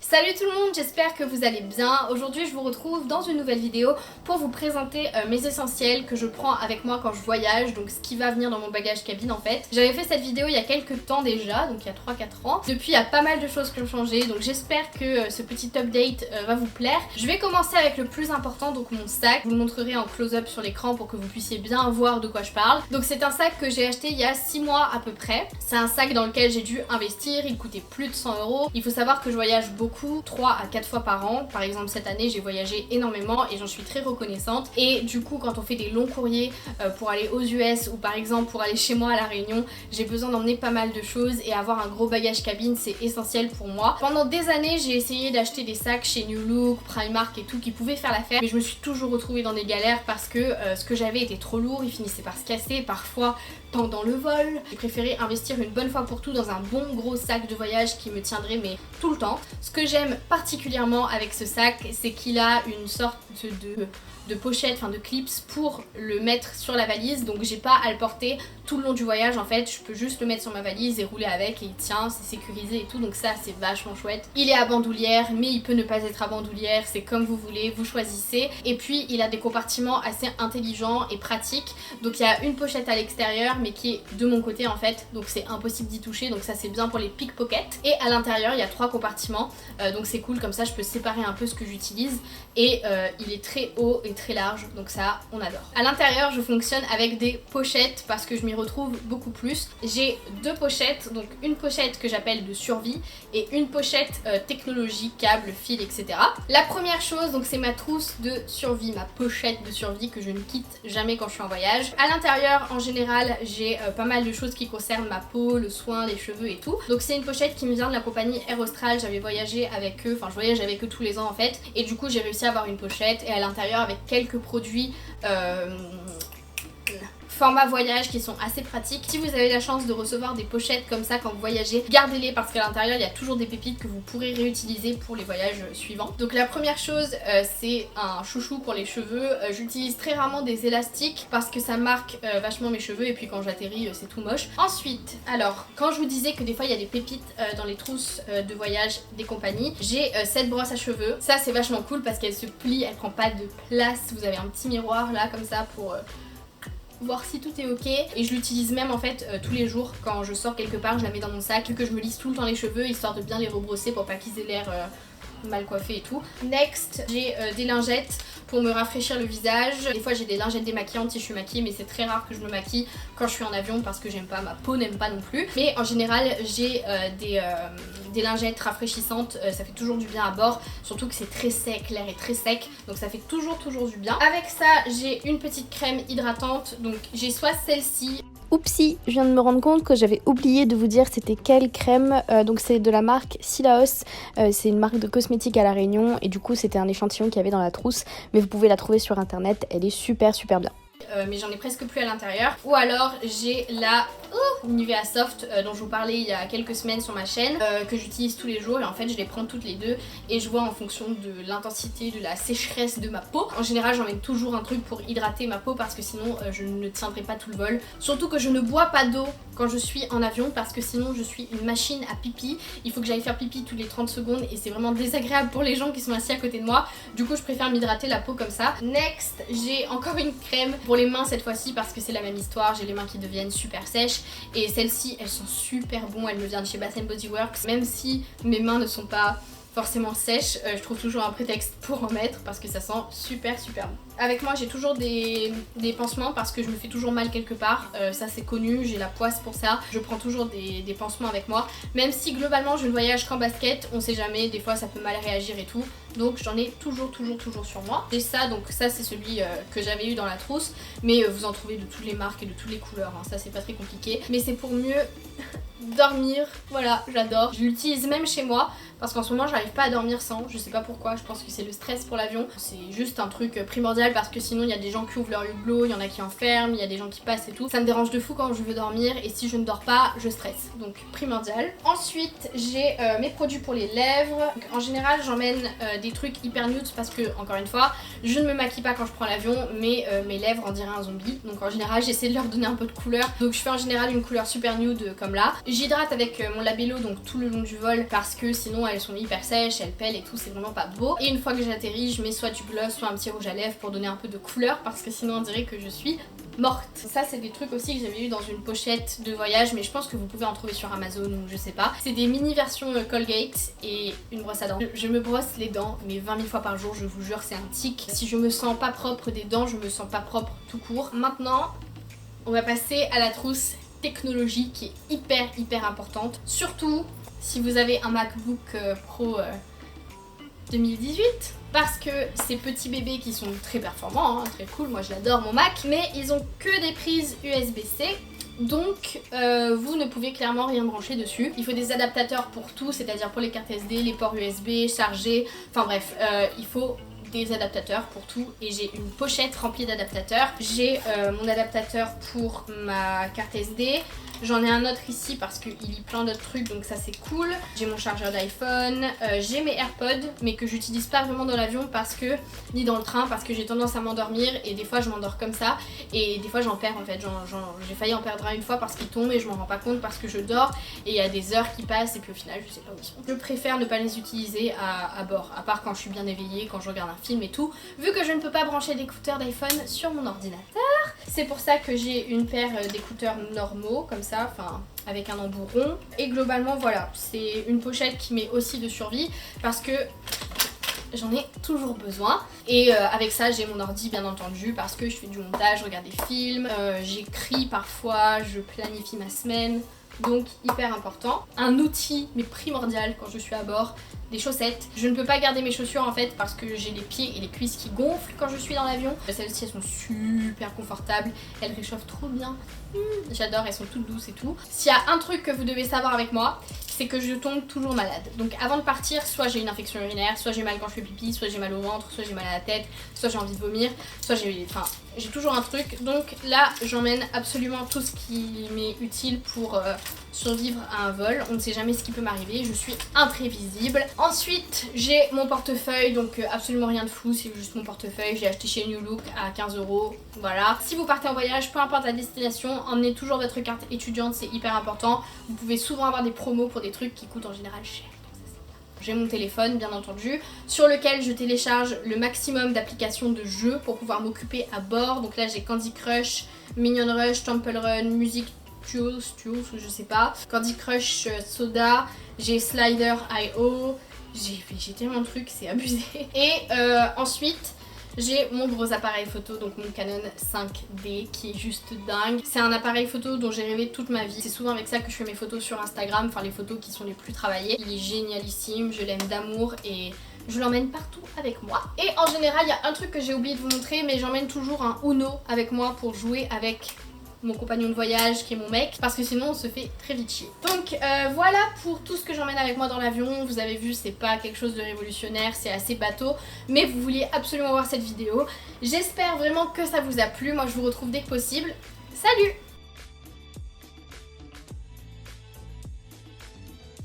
Salut tout le monde, j'espère que vous allez bien. Aujourd'hui je vous retrouve dans une nouvelle vidéo pour vous présenter mes essentiels que je prends avec moi quand je voyage, donc ce qui va venir dans mon bagage cabine en fait. J'avais fait cette vidéo il y a quelques temps déjà, donc il y a 3-4 ans. Depuis il y a pas mal de choses qui ont changé, donc j'espère que ce petit update va vous plaire. Je vais commencer avec le plus important, donc mon sac. Je vous le montrerai en close-up sur l'écran pour que vous puissiez bien voir de quoi je parle. Donc c'est un sac que j'ai acheté il y a 6 mois à peu près. C'est un sac dans lequel j'ai dû investir, il coûtait plus de 100 €. Il faut savoir que je voyage beaucoup, 3 à 4 fois par an. Par exemple cette année j'ai voyagé énormément et j'en suis très reconnaissante. Et du coup quand on fait des longs courriers pour aller aux US ou par exemple pour aller chez moi à La Réunion, j'ai besoin d'emmener pas mal de choses et avoir un gros bagage cabine c'est essentiel pour moi. Pendant des années j'ai essayé d'acheter des sacs chez New Look, Primark et tout qui pouvaient faire l'affaire, mais je me suis toujours retrouvée dans des galères parce que ce que j'avais était trop lourd, il finissait par se casser parfois pendant le vol. J'ai préféré investir une bonne fois pour tout dans un bon gros sac de voyage qui me tiendrait mais tout le temps. Ce que j'aime particulièrement avec ce sac, c'est qu'il a une sorte de pochette, enfin de clips pour le mettre sur la valise, donc j'ai pas à le porter tout le long du voyage en fait, je peux juste le mettre sur ma valise et rouler avec et il tient, c'est sécurisé et tout, donc ça c'est vachement chouette. Il est à bandoulière mais il peut ne pas être à bandoulière, c'est comme vous voulez, vous choisissez. Et puis il a des compartiments assez intelligents et pratiques, donc il y a une pochette à l'extérieur mais qui est de mon côté en fait, donc c'est impossible d'y toucher, donc ça c'est bien pour les pickpockets. Et à l'intérieur il y a 3 compartiments, donc c'est cool, comme ça je peux séparer un peu ce que j'utilise. Et il est très haut et très large, donc ça on adore. À l'intérieur je fonctionne avec des pochettes parce que je m'y retrouve beaucoup plus. J'ai 2 pochettes, donc une pochette que j'appelle de survie et une pochette technologie, câble, fil, etc. La première chose donc c'est ma trousse de survie, ma pochette de survie que je ne quitte jamais quand je suis en voyage. À l'intérieur en général j'ai pas mal de choses qui concernent ma peau, le soin, les cheveux et tout. Donc c'est une pochette qui me vient de la compagnie Air Austral, j'avais voyagé avec eux, enfin je voyage avec eux tous les ans en fait, et du coup j'ai réussi à avoir une pochette et à l'intérieur avec quelques produits format voyage qui sont assez pratiques. Si vous avez la chance de recevoir des pochettes comme ça quand vous voyagez, gardez-les parce qu'à l'intérieur il y a toujours des pépites que vous pourrez réutiliser pour les voyages suivants. Donc la première chose c'est un chouchou pour les cheveux. J'utilise très rarement des élastiques parce que ça marque vachement mes cheveux et puis quand j'atterris c'est tout moche. Ensuite, alors quand je vous disais que des fois il y a des pépites dans les trousses de voyage des compagnies, j'ai cette brosse à cheveux. Ça c'est vachement cool parce qu'elle se plie, elle prend pas de place. Vous avez un petit miroir là comme ça pour voir si tout est ok, et je l'utilise même en fait tous les jours quand je sors quelque part, je la mets dans mon sac vu que je me lisse tout le temps les cheveux histoire de bien les rebrosser pour pas qu'ils aient l'air mal coiffés et tout. Next, j'ai des lingettes pour me rafraîchir le visage. Des fois j'ai des lingettes démaquillantes si je suis maquillée, mais c'est très rare que je me maquille quand je suis en avion parce que j'aime pas, ma peau n'aime pas non plus. Mais en général j'ai des lingettes rafraîchissantes, ça fait toujours du bien à bord, surtout que c'est très sec, l'air est très sec, donc ça fait toujours du bien. Avec ça j'ai une petite crème hydratante, donc j'ai soit celle-ci. Oupsie, je viens de me rendre compte que j'avais oublié de vous dire c'était quelle crème. Donc c'est de la marque Silaos, c'est une marque de cosmétiques à La Réunion et du coup c'était un échantillon qu'il y avait dans la trousse, mais vous pouvez la trouver sur internet, elle est super bien. Mais j'en ai presque plus à l'intérieur. Ou alors j'ai la Nivea Soft dont je vous parlais il y a quelques semaines sur ma chaîne, que j'utilise tous les jours et en fait je les prends toutes les deux et je vois en fonction de l'intensité, de la sécheresse de ma peau. En général j'emmène toujours un truc pour hydrater ma peau parce que sinon je ne tiendrai pas tout le vol. Surtout que je ne bois pas d'eau quand je suis en avion parce que sinon je suis une machine à pipi. Il faut que j'aille faire pipi toutes les 30 secondes et c'est vraiment désagréable pour les gens qui sont assis à côté de moi. Du coup je préfère m'hydrater la peau comme ça. Next, j'ai encore une crème pour les mains cette fois-ci parce que c'est la même histoire, j'ai les mains qui deviennent super sèches et celles-ci elles sont super bon, elles me viennent de chez Bath Body Works. Même si mes mains ne sont pas forcément sèches, je trouve toujours un prétexte pour en mettre parce que ça sent super bon. Avec moi j'ai toujours des pansements parce que je me fais toujours mal quelque part, ça c'est connu, j'ai la poisse pour ça, je prends toujours des pansements avec moi, même si globalement je ne voyage qu'en basket, on sait jamais, des fois ça peut mal réagir et tout, donc j'en ai toujours sur moi. J'ai ça, donc ça c'est celui que j'avais eu dans la trousse, mais vous en trouvez de toutes les marques et de toutes les couleurs, hein. Ça c'est pas très compliqué, mais c'est pour mieux dormir, voilà, j'adore. Je l'utilise même chez moi parce qu'en ce moment j'arrive pas à dormir sans, je sais pas pourquoi, je pense que c'est le stress pour l'avion. C'est juste un truc primordial parce que sinon il y a des gens qui ouvrent leur hublot, il y en a qui enferment, il y a des gens qui passent et tout. Ça me dérange de fou quand je veux dormir et si je ne dors pas, je stresse, donc primordial. Ensuite j'ai mes produits pour les lèvres. Donc, en général j'emmène des trucs hyper nude parce que, encore une fois, je ne me maquille pas quand je prends l'avion, mais mes lèvres on dirait un zombie. Donc en général j'essaie de leur donner un peu de couleur. Donc je fais en général une couleur super nude comme là. J'hydrate avec mon labello donc tout le long du vol parce que sinon elles sont hyper sèches, elles pèlent et tout, c'est vraiment pas beau. Et une fois que j'atterris, je mets soit du gloss, soit un petit rouge à lèvres pour donner un peu de couleur parce que sinon on dirait que je suis morte. Ça c'est des trucs aussi que j'avais eu dans une pochette de voyage, mais je pense que vous pouvez en trouver sur Amazon ou je sais pas. C'est des mini versions Colgate et une brosse à dents. Je me brosse les dents mais 20 000 fois par jour, je vous jure, c'est un tic. Si je me sens pas propre des dents, je me sens pas propre tout court. Maintenant on va passer à la trousse technologie qui est hyper importante, surtout si vous avez un MacBook Pro 2018, parce que ces petits bébés qui sont très performants, hein, très cool, moi je l'adore mon Mac, mais ils ont que des prises USB-C. Donc vous ne pouvez clairement rien brancher dessus. Il faut des adaptateurs pour tout, c'est-à-dire pour les cartes SD, les ports USB, charger, enfin bref, il faut des adaptateurs pour tout et j'ai une pochette remplie d'adaptateurs. J'ai mon adaptateur pour ma carte SD, j'en ai un autre ici parce qu'il lit plein d'autres trucs donc ça c'est cool. J'ai mon chargeur d'iPhone, j'ai mes AirPods mais que j'utilise pas vraiment dans l'avion parce que, ni dans le train parce que j'ai tendance à m'endormir et des fois je m'endors comme ça et des fois j'en perds en fait, j'ai failli en perdre un une fois parce qu'il tombe et je m'en rends pas compte parce que je dors et il y a des heures qui passent et puis au final je sais pas où ils sont. Je préfère ne pas les utiliser à bord, à part quand je suis bien éveillée, quand je regarde un film et tout, vu que je ne peux pas brancher d'écouteurs d'iPhone sur mon ordinateur. C'est pour ça que j'ai une paire d'écouteurs normaux comme ça, enfin avec un embout rond. Et globalement voilà, c'est une pochette qui met aussi de survie parce que j'en ai toujours besoin. Et avec ça j'ai mon ordi bien entendu parce que je fais du montage, je regarde des films, j'écris parfois, je planifie ma semaine. Donc hyper important. Un outil mais primordial quand je suis à bord, des chaussettes. Je ne peux pas garder mes chaussures en fait parce que j'ai les pieds et les cuisses qui gonflent quand je suis dans l'avion. Celles-ci elles sont super confortables, elles réchauffent trop bien. J'adore, elles sont toutes douces et tout. S'il y a un truc que vous devez savoir avec moi, c'est que je tombe toujours malade. Donc avant de partir, soit j'ai une infection urinaire, soit j'ai mal quand je fais pipi, soit j'ai mal au ventre, soit j'ai mal à la tête, soit j'ai envie de vomir, soit j'ai toujours un truc. Donc là j'emmène absolument tout ce qui m'est utile pour survivre à un vol. On ne sait jamais ce qui peut m'arriver, je suis imprévisible. Ensuite j'ai mon portefeuille, donc absolument rien de fou, c'est juste mon portefeuille. J'ai acheté chez New Look à 15 €. Voilà. Si vous partez en voyage, peu importe la destination, emmenez toujours votre carte étudiante, c'est hyper important. Vous pouvez souvent avoir des promos pour des trucs qui coûtent en général cher. J'ai mon téléphone bien entendu sur lequel je télécharge le maximum d'applications de jeux pour pouvoir m'occuper à bord. Donc là j'ai Candy Crush, Minion Rush, Temple Run, Music Tuos, je sais pas, Candy Crush Soda, j'ai Slider.io, j'ai tellement de trucs, c'est abusé. Et ensuite j'ai mon gros appareil photo, donc mon Canon 5D qui est juste dingue. C'est un appareil photo dont j'ai rêvé toute ma vie. C'est souvent avec ça que je fais mes photos sur Instagram, enfin les photos qui sont les plus travaillées. Il est génialissime, je l'aime d'amour et je l'emmène partout avec moi. Et en général, il y a un truc que j'ai oublié de vous montrer, mais j'emmène toujours un Uno avec moi pour jouer avec mon compagnon de voyage qui est mon mec, parce que sinon on se fait très vite chier. Donc voilà pour tout ce que j'emmène avec moi dans l'avion. Vous avez vu, c'est pas quelque chose de révolutionnaire, c'est assez bateau, mais vous vouliez absolument voir cette vidéo. J'espère vraiment que ça vous a plu. Moi je vous retrouve dès que possible. Salut!